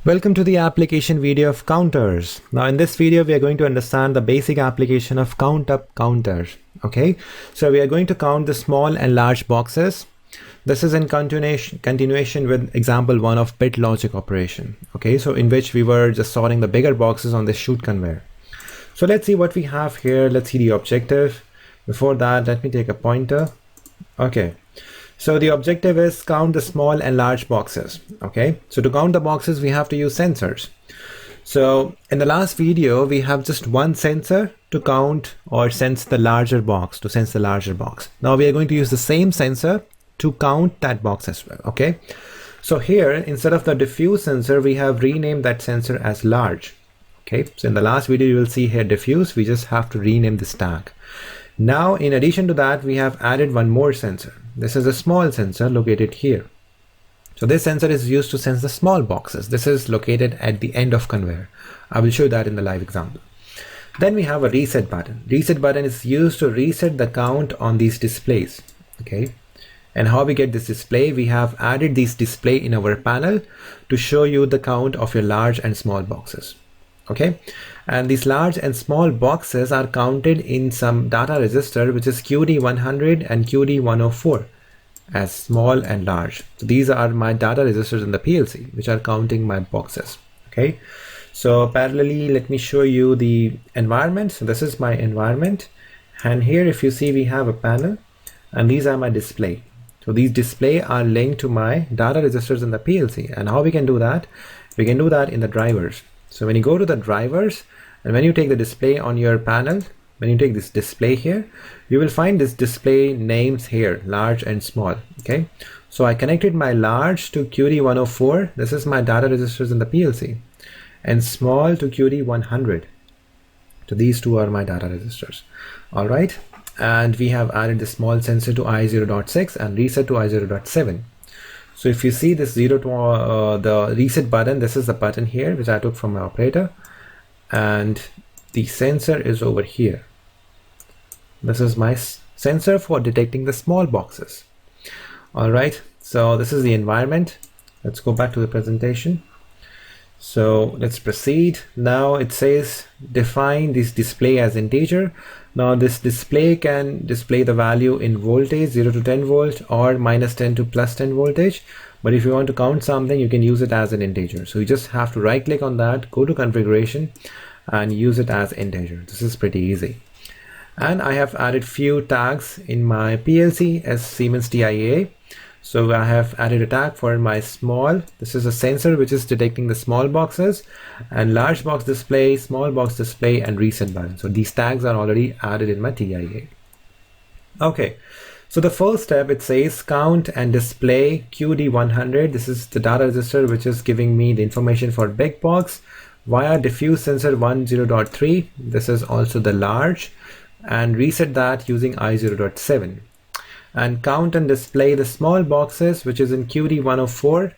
Welcome to the application video of counters. Now in this video we are going to understand the basic application of count up counters. Okay, so we are going to count the small and large boxes. This is in continuation with example 1 of bit logic operation. Okay, so in which we were just sorting the bigger boxes on the chute conveyor. So let's see what we have here. Let's see the objective. Before that, let me take a pointer. Okay, so the objective is count the small and large boxes. Okay, so to count the boxes we have to use sensors. So in the last video we have just one sensor to count or sense the larger box, Now we are going to use the same sensor to count that box as well. Okay, so here instead of the diffuse sensor we have renamed that sensor as large. Okay, so in the last video you will see here diffuse, we just have to rename this tag. Now in addition to that we have added one more sensor. This is a small sensor located here. So this sensor is used to sense the small boxes. This is located at the end of conveyor. I will show that in the live example. Then we have a reset button. Reset button is used to reset the count on these displays. Okay, and how we get this display? We have added this display in our panel to show you the count of your large and small boxes. Okay, and these large and small boxes are counted in some data register which is QD100 and QD104 as small and large. So these are my data registers in the PLC which are counting my boxes. Okay, so parallelly let me show you the environment. So this is my environment, and here if you see we have a panel and these are my display. So these display are linked to my data registers in the PLC. And how we can do that? We can do that in the drivers. So when you go to the drivers and when you take the display on your panel, when you take this display here, you will find this display names here, large and small. Okay, so I connected my large to QD104. This is my data registers in the PLC, and small to QD100. So these two are my data registers. All right, and we have added the small sensor to I0.6 and reset to I0.7. So if you see this the reset button, this is the button here which I took from my operator, and the sensor is over here. This is my sensor for detecting the small boxes. All right, so this is the environment. Let's go back to the presentation. So let's proceed. Now it says define this display as integer. Now this display can display the value in voltage 0 to 10 volt or minus 10 to plus 10 voltage. But if you want to count something, you can use it as an integer. So you just have to right click on that, go to configuration and use it as integer. This is pretty easy. And I have added few tags in my PLC as Siemens TIA. So I have added a tag for my small. This is a sensor which is detecting the small boxes, and large box display, small box display, and reset button. So these tags are already added in my TIA. Okay, so the first step, it says count and display QD100. This is the data register which is giving me the information for big box via diffuse sensor 10.3. This is also the large, and reset that using I0.7. and count and display the small boxes which is in QD104,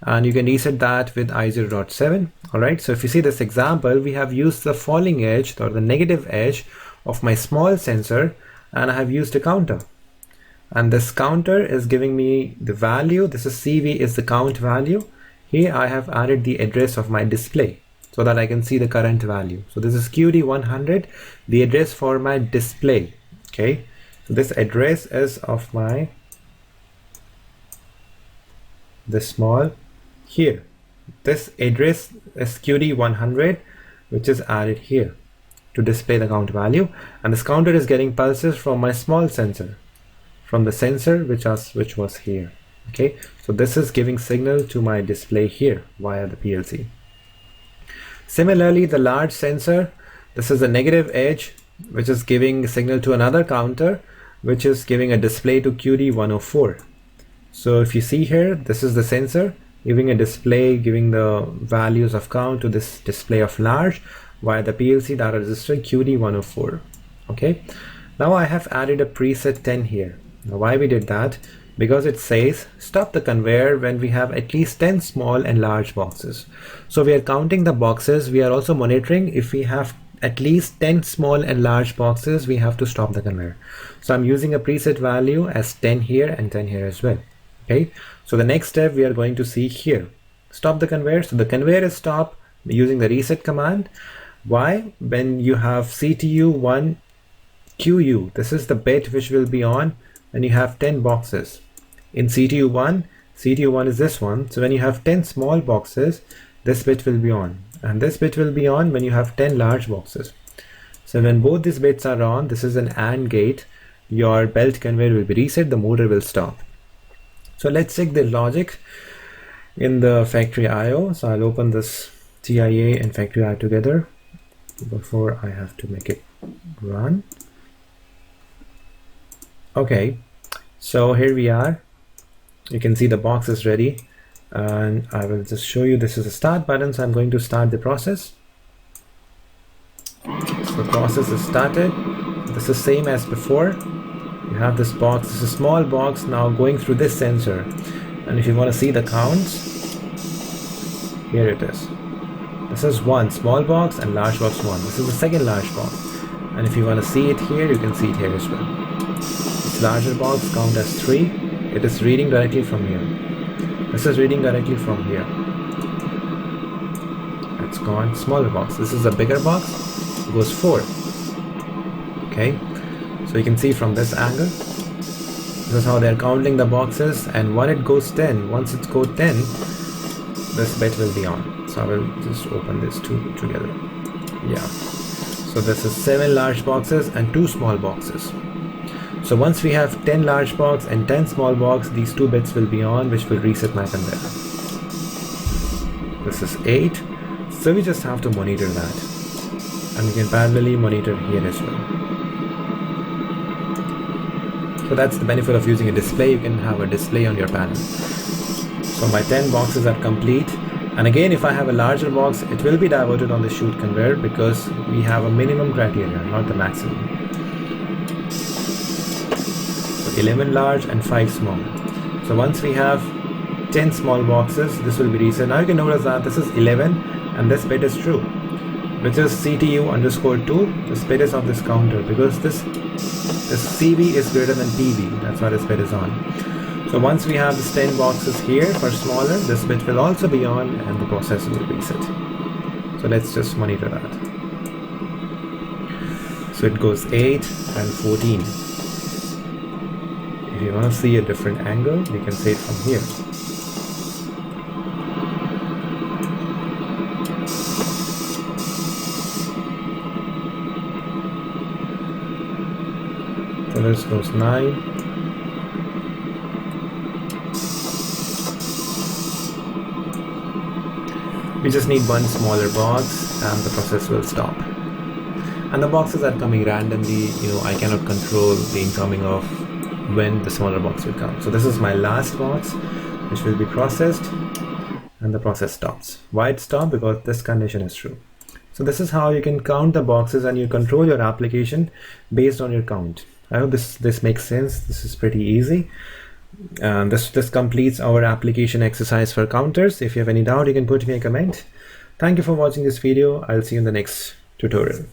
and you can reset that with I0.7. all right, so if you see this example, we have used the falling edge or the negative edge of my small sensor, and I have used a counter, and this counter is giving me the value. This is CV is the count value. Here I have added the address of my display so that I can see the current value. So this is QD100, the address for my display. Okay, so this address is of my small here. This address is QD100 which is added here to display the count value, and this counter is getting pulses from my small sensor, from the sensor which was here. Okay, so this is giving signal to my display here via the PLC. Similarly, the large sensor, this is a negative edge which is giving signal to another counter which is giving a display to QD104. So if you see here, this is the sensor giving a display, giving the values of count to this display of large via the PLC data register QD104. Okay, now I have added a preset 10 here. Now why we did that? Because it says stop the conveyor when we have at least 10 small and large boxes. So we are counting the boxes. We are also monitoring if we have at least 10 small and large boxes, we have to stop the conveyor. So I'm using a preset value as 10 here and 10 here as well. Okay, so the next step we are going to see here. stop the conveyor. So the conveyor is stopped using the reset command. Why? When you have CTU1 QU, this is the bit which will be on when you have 10 boxes. In CTU1 is this one. So when you have 10 small boxes, this bit will be on, and this bit will be on when you have 10 large boxes. So when both these bits are on, this is an AND gate, your belt conveyor will be reset, the motor will stop. So let's check the logic in the factory IO. So I'll open this TIA and factory IO together before I have to make it run. Okay, so here we are. You can see the box is ready, and I will just show you. This is the start button, so I'm going to start the process. So the process is started. This is same as before. You have this box. This is a small box now going through this sensor, and if you want to see the counts, here it is. This is one small box and large box 1. This is the second large box, and if you want to see it here, you can see it here as well. This larger box count as 3. It is reading directly from here. This is reading directly from here. It's gone. Smaller box. This is a bigger box. It goes 4. Okay. So you can see from this angle. This is how they're counting the boxes. And when it goes 10, once it goes 10, this bit will be on. So I will just open these two together. Yeah. So this is 7 large boxes and 2 small boxes. So once we have 10 large box and 10 small box, these 2 bits will be on, which will reset my conveyor. This is 8. So we just have to monitor that. And we can parallelly monitor here as well. So that's the benefit of using a display. You can have a display on your panel. So my 10 boxes are complete. And again, if I have a larger box, it will be diverted on the chute conveyor because we have a minimum criteria, not the maximum. 11 large and 5 small. So once we have 10 small boxes, this will be reset. Now you can notice that this is 11 and this bit is true, which is CTU_2. This bit is on this counter because this CV is greater than PV. That's why this bit is on. So once we have this 10 boxes here for smaller, this bit will also be on and the process will reset. So let's just monitor that. So it goes 8 and 14. If you want to see a different angle, you can see it from here. So this goes 9. We just need one smaller box and the process will stop. And the boxes are coming randomly, I cannot control the incoming of when the smaller box will come. So this is my last box which will be processed and the process stops. Why it stopped? Because this condition is true. So this is how you can count the boxes and you control your application based on your count. I hope this makes sense. This is pretty easy. This completes our application exercise for counters. If you have any doubt, you can put me a comment. Thank you for watching this video. I'll see you in the next tutorial.